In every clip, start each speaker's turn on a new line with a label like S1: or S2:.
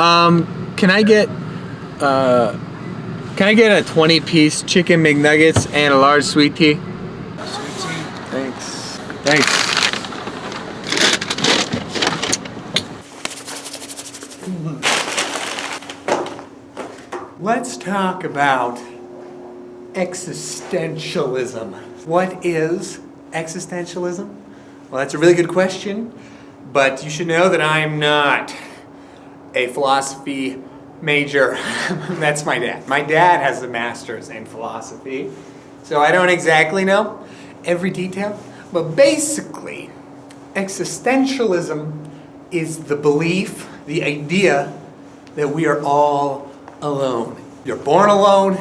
S1: Can I get can I get a 20-piece chicken McNuggets and a large sweet tea?
S2: Sweet tea.
S1: Thanks. Thanks.
S2: Let's talk about existentialism. What is existentialism? Well, that's a really good question, but you should know that I'm not a philosophy major. That's my dad. My dad has a master's in philosophy, so I don't exactly know every detail, but basically, existentialism is the belief, the idea that we are all alone. You're born alone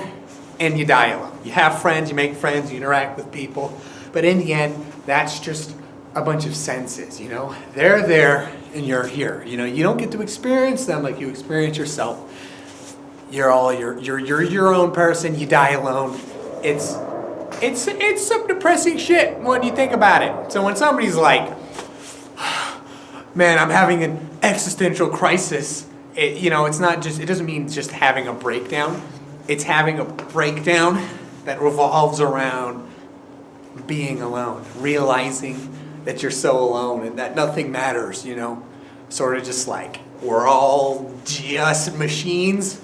S2: and you die alone. You have friends, you make friends, you interact with people, but in the end, that's just a bunch of senses, you know? They're there and you're here. You know, you don't get to experience them like you experience yourself. You're your own person, you die alone. It's some depressing shit when you think about it. So when somebody's like, man, I'm having an existential crisis, it doesn't mean just having a breakdown. It's having a breakdown that revolves around being alone, realizing that you're so alone and that nothing matters, you know? Sort of just like, we're all just machines.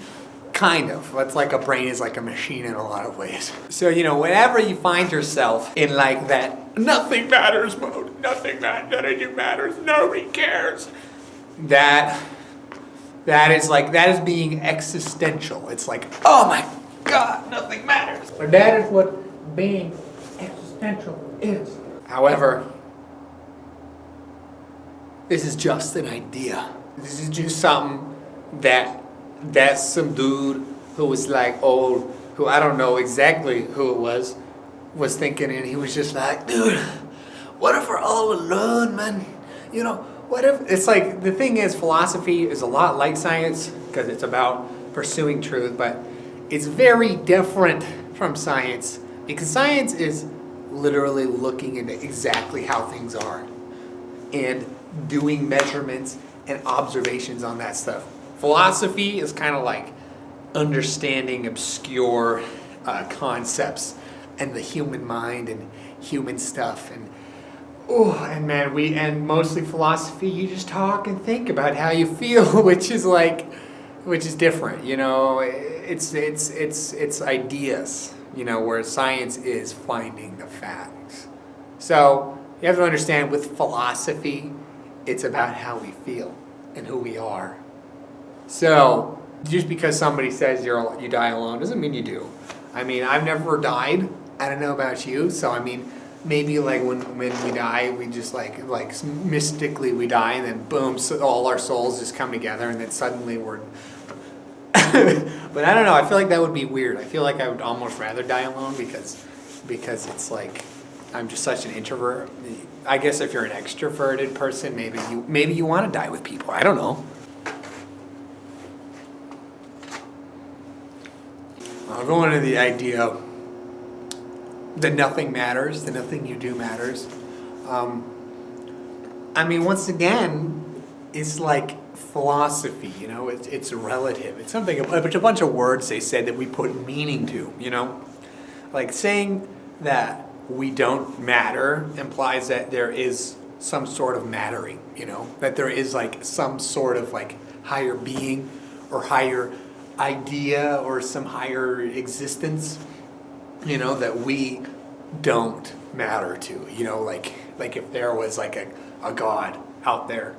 S2: Kind of. It's like a brain is like a machine in a lot of ways. So, you know, whenever you find yourself in like that nothing matters mode, nothing matters, nobody cares, that is being existential. It's like, oh my God, nothing matters. But that is what being existential is. However, this is just an idea. This is just something that's some dude who was like old, who I don't know exactly who it was thinking, and he was just like, dude, what if we're all alone, man? You know, what if, it's like, the thing is, philosophy is a lot like science, because it's about pursuing truth, but it's very different from science, because science is literally looking into exactly how things are, and doing measurements and observations on that stuff. Philosophy is kind of like understanding obscure concepts and the human mind and human stuff, and mostly philosophy, you just talk and think about how you feel, which is different, you know. It's ideas, you know, where science is finding the facts. So you have to understand, with philosophy, it's about how we feel and who we are. So just because somebody says you die alone doesn't mean you do. I mean, I've never died. I don't know about you. So I mean, maybe like when we die, we just like mystically we die, and then boom, so all our souls just come together, and then suddenly we're. But I don't know. I feel like that would be weird. I feel like I would almost rather die alone because it's like I'm just such an introvert. I guess if you're an extroverted person, maybe you want to die with people. I don't know. I'll go into the idea that nothing matters, that nothing you do matters. I mean, once again, it's like philosophy, you know, it's relative. It's something, a bunch of words they said that we put meaning to, you know? Like saying that we don't matter implies that there is some sort of mattering, you know? That there is like some sort of like higher being or higher idea or some higher existence, you know, that we don't matter to, you know, like if there was like a God out there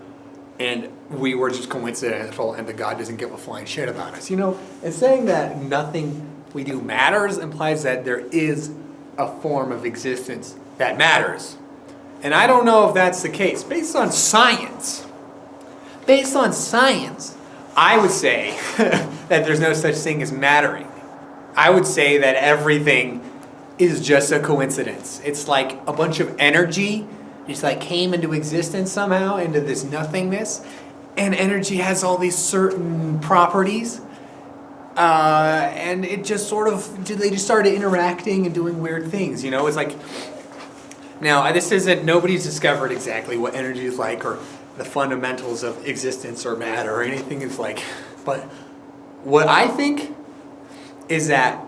S2: and we were just coincidental and the God doesn't give a flying shit about us, you know. And saying that nothing we do matters implies that there is a form of existence that matters. And I don't know if that's the case. Based on science, I would say that there's no such thing as mattering. I would say that everything is just a coincidence. It's like a bunch of energy just like came into existence somehow, into this nothingness, and energy has all these certain properties, and it just they just started interacting and doing weird things, you know. It's like, now this isn't, nobody's discovered exactly what energy is like, or the fundamentals of existence or matter or anything. It's like, but what I think is that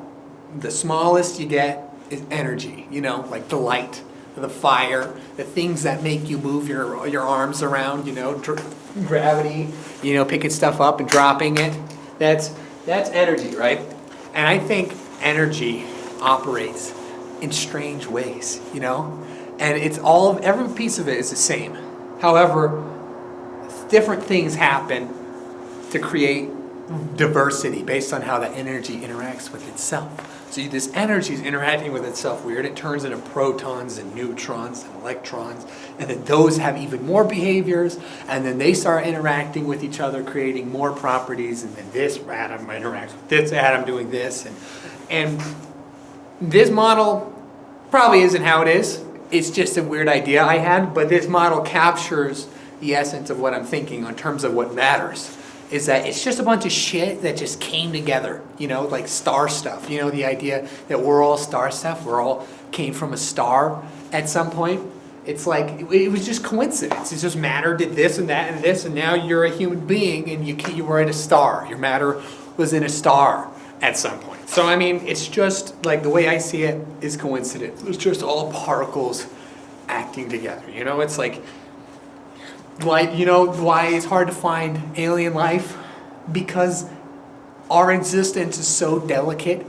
S2: the smallest you get is energy, you know, like the light, the fire, the things that make you move your arms around, you know, gravity, you know, picking stuff up and dropping it. That's energy, right? And I think energy operates in strange ways, you know? And it's every piece of it is the same. However, different things happen to create diversity based on how that energy interacts with itself. So this energy is interacting with itself weird. It turns into protons and neutrons and electrons, and then those have even more behaviors, and then they start interacting with each other, creating more properties, and then this atom interacts with this atom doing this, and this model probably isn't how it is. It's just a weird idea I had, but this model captures the essence of what I'm thinking in terms of what matters. Is that it's just a bunch of shit that just came together, you know, like star stuff. You know, the idea that we're all star stuff, we're all came from a star at some point. It's like, it was just coincidence. It's just matter did this and that and this, and now you're a human being and you were in a star. Your matter was in a star at some point. So, I mean, it's just, like, the way I see it is coincidence. It's just all particles acting together, you know? It's like, you know why it's hard to find alien life? Because our existence is so delicate.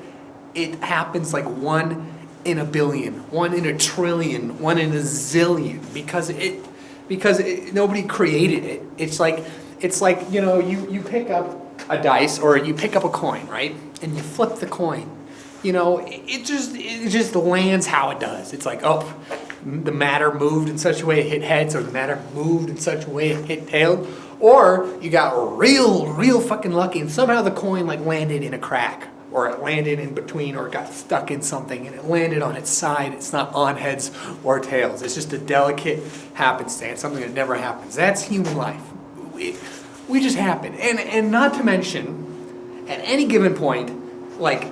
S2: It happens like 1 in a billion, 1 in a trillion, 1 in a zillion. Because nobody created it. It's like you know, you pick up a dice or you pick up a coin, right? And you flip the coin. You know, it just lands how it does. It's like, oh, the matter moved in such a way it hit heads, or the matter moved in such a way it hit tails, or you got real fucking lucky and somehow the coin like landed in a crack, or it landed in between, or it got stuck in something and it landed on its side. It's not on heads or tails. It's just a delicate happenstance, something that never happens. That's human life. We just happen. And not to mention, at any given point, like,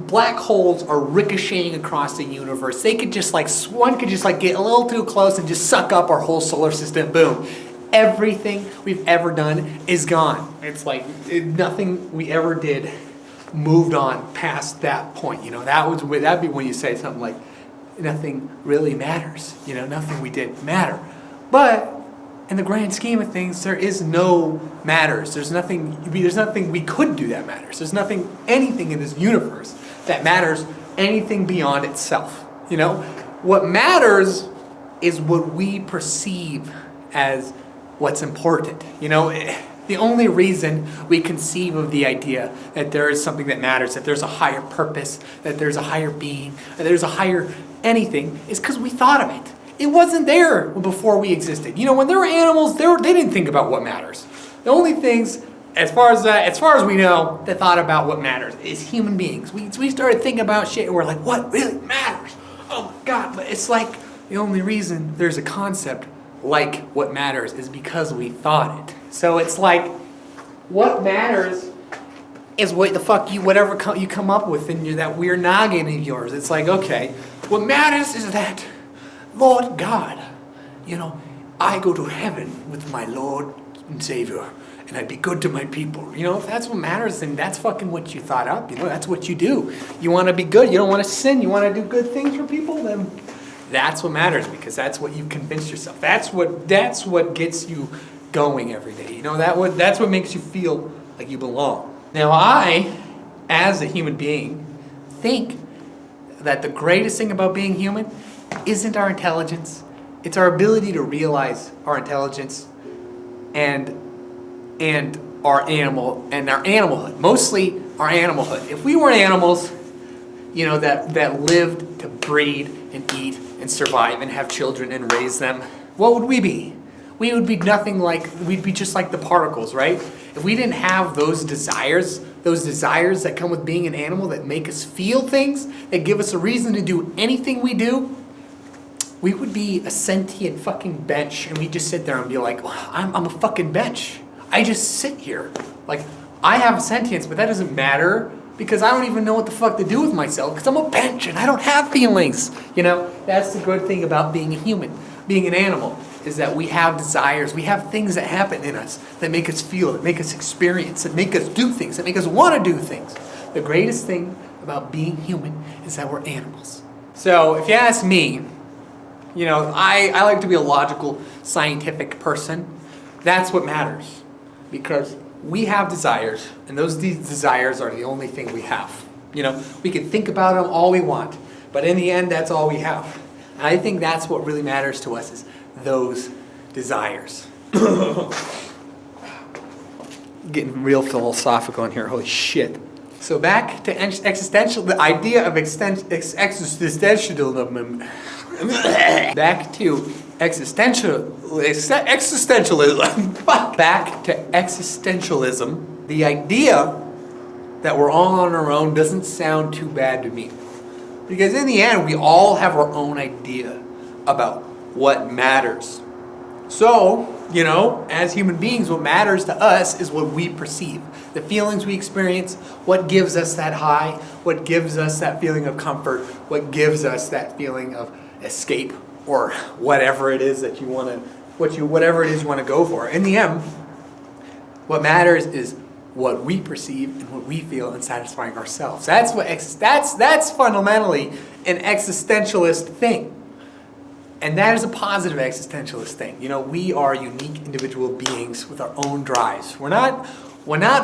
S2: black holes are ricocheting across the universe. They could just one could just get a little too close and just suck up our whole solar system. Boom. Everything we've ever done is gone. It's like nothing we ever did moved on past that point. You know, that'd be when you say something like, nothing really matters. You know, nothing we did matter. But in the grand scheme of things, there is no matters. There's nothing we could do that matters. There's anything in this universe that matters anything beyond itself. You know, what matters is what we perceive as what's important. You know, the only reason we conceive of the idea that there is something that matters, that there's a higher purpose, that there's a higher being, that there's a higher anything, is because we thought of it. It wasn't there before we existed. You know, when there were animals, they didn't think about what matters. The only things, as far as we know, that thought about what matters is human beings. We started thinking about shit and we're like, what really matters? Oh my God. But it's like the only reason there's a concept like what matters is because we thought it. So it's like, what matters is what the fuck whatever you come up with in that weird noggin of yours. It's like, okay, what matters is that Lord God, you know, I go to heaven with my Lord and Savior, and I'd be good to my people. You know, if that's what matters, then that's fucking what you thought up. You know, that's what you do. You want to be good. You don't want to sin. You want to do good things for people. Then that's what matters, because that's what you convinced yourself. That's what gets you going every day. You know, that's what makes you feel like you belong. Now, I, as a human being, think that the greatest thing about being human isn't our intelligence. It's our ability to realize our intelligence and our animalhood. Mostly our animalhood. If we were animals, you know, that lived to breed and eat and survive and have children and raise them, what would we be? We would be we'd be just like the particles, right? If we didn't have those desires that come with being an animal, that make us feel things, that give us a reason to do anything we do, we would be a sentient fucking bench, and we'd just sit there and be like, well, I'm a fucking bench. I just sit here. Like, I have sentience, but that doesn't matter because I don't even know what the fuck to do with myself because I'm a bench and I don't have feelings. You know, that's the good thing about being a human, being an animal. is that we have desires. We have things that happen in us that make us feel, that make us experience, that make us do things, that make us want to do things. The greatest thing about being human is that we're animals. So if you ask me, I like to be a logical, scientific person. That's what matters. Because we have desires, and these desires are the only thing we have. We can think about them all we want, but in the end, that's all we have. And I think that's what really matters to us, is those desires. Getting real philosophical in here, holy shit. So back to the idea of existentialism. Back to existentialism. Back to existentialism. The idea that we're all on our own doesn't sound too bad to me. Because in the end, we all have our own idea about what matters. So, as human beings, what matters to us is what we perceive. The feelings we experience, what gives us that high, what gives us that feeling of comfort, what gives us that feeling of escape, or whatever it is that you want to, whatever it is you want to go for. In the end, what matters is what we perceive and what we feel and satisfying ourselves. That's fundamentally an existentialist thing. And that is a positive existentialist thing. We are unique individual beings with our own drives. We're not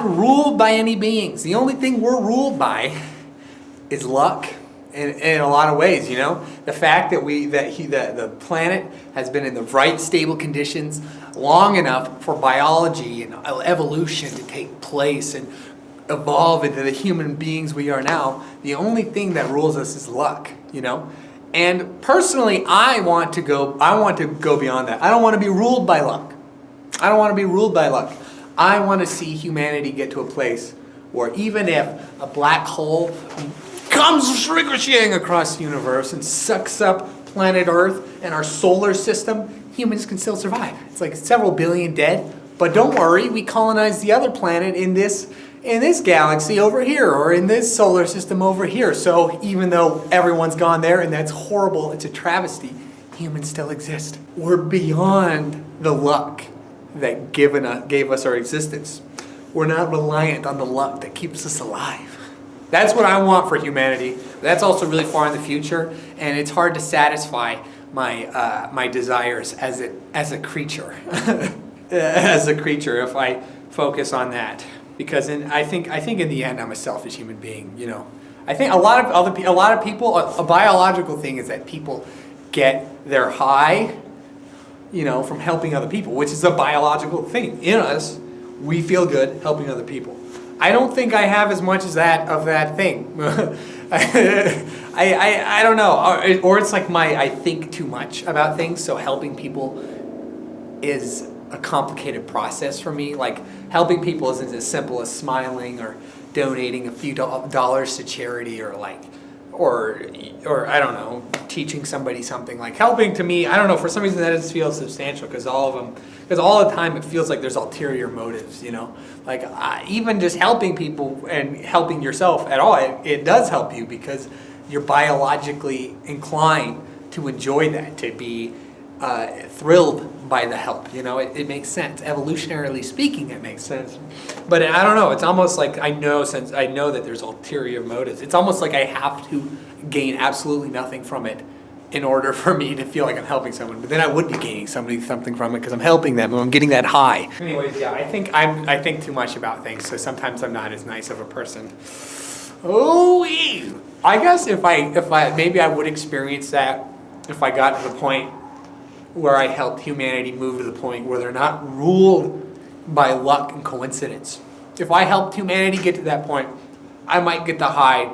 S2: ruled by any beings. The only thing we're ruled by is luck. In a lot of ways, the fact that the planet has been in the right stable conditions long enough for biology and evolution to take place and evolve into the human beings we are now. The only thing that rules us is luck, And personally, I want to go beyond that. I don't want to be ruled by luck. I want to see humanity get to a place where even if a black hole comes ricocheting across the universe and sucks up planet Earth and our solar system, humans can still survive. It's like several billion dead, but don't worry, we colonized the other planet in this galaxy over here, or in this solar system over here. So even though everyone's gone there and that's horrible, it's a travesty, humans still exist. We're beyond the luck that gave us our existence. We're not reliant on the luck that keeps us alive. That's what I want for humanity. That's also really far in the future, and it's hard to satisfy my desires as a creature, if I focus on that. Because I think in the end I'm a selfish human being. I think a lot of people, a biological thing is that people get their high, from helping other people, which is a biological thing in us. We feel good helping other people. I don't think I have as much as of that thing. I don't know, or it's like I think too much about things. So helping people is a complicated process for me. Like helping people isn't as simple as smiling or donating a few dollars to charity, or I don't know, teaching somebody something. Like helping to me, I don't know, for some reason that doesn't feel substantial, because all the time it feels like there's ulterior motives, Like even just helping people and helping yourself at all, it does help you because you're biologically inclined to enjoy that, to be thrilled by the help. It makes sense. Evolutionarily speaking, it makes sense. But I don't know, it's almost like I know that there's ulterior motives. It's almost like I have to gain absolutely nothing from it in order for me to feel like I'm helping someone. But then I would be gaining something from it because I'm helping them and I'm getting that high. Anyways, yeah, I think too much about things, so sometimes I'm not as nice of a person. Oh, I guess if maybe I would experience that if I got to the point where I helped humanity move to the point where they're not ruled by luck and coincidence. If I helped humanity get to that point, I might get the high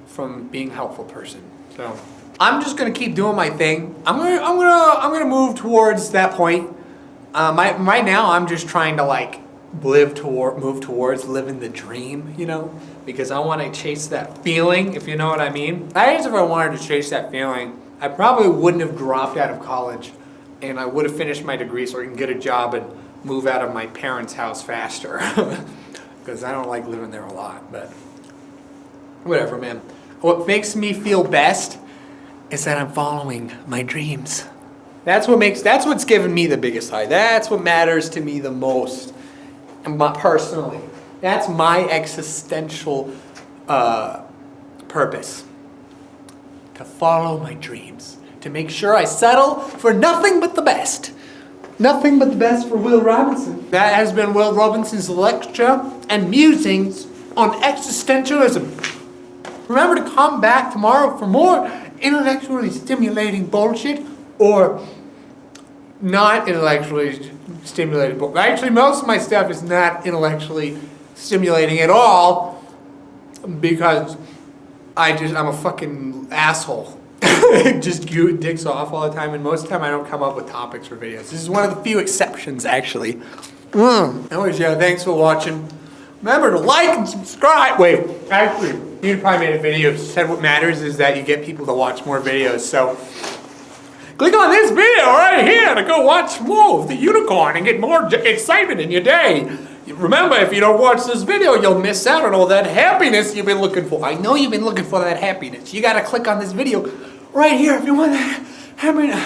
S2: from being a helpful person. So I'm just gonna keep doing my thing. I'm gonna move towards that point. Right now I'm just trying to move towards living the dream, because I want to chase that feeling, if you know what I mean. I guess if I wanted to chase that feeling, I probably wouldn't have dropped out of college, and I would have finished my degree so I can get a job and move out of my parents' house faster. Because I don't like living there a lot, but whatever, man. What makes me feel best is that I'm following my dreams. That's what's given me the biggest high. That's what matters to me the most, and personally. That's my existential purpose. To follow my dreams. To make sure I settle for nothing but the best. Nothing but the best for Will Robinson. That has been Will Robinson's lecture and musings on existentialism. Remember to come back tomorrow for more intellectually stimulating bullshit, or not intellectually stimulating bullshit. Actually, most of my stuff is not intellectually stimulating at all, because I'm a fucking asshole. Just dicks off all the time, and most of the time I don't come up with topics for videos. This is one of the few exceptions, actually. Anyways, yeah, thanks for watching. Remember to like and subscribe. Wait, actually, you probably made a video said what matters is that you get people to watch more videos. So click on this video right here to go watch more of the unicorn and get more excitement in your day. Remember, if you don't watch this video, you'll miss out on all that happiness you've been looking for. I know you've been looking for that happiness. You gotta click on this video right here if you want that happiness.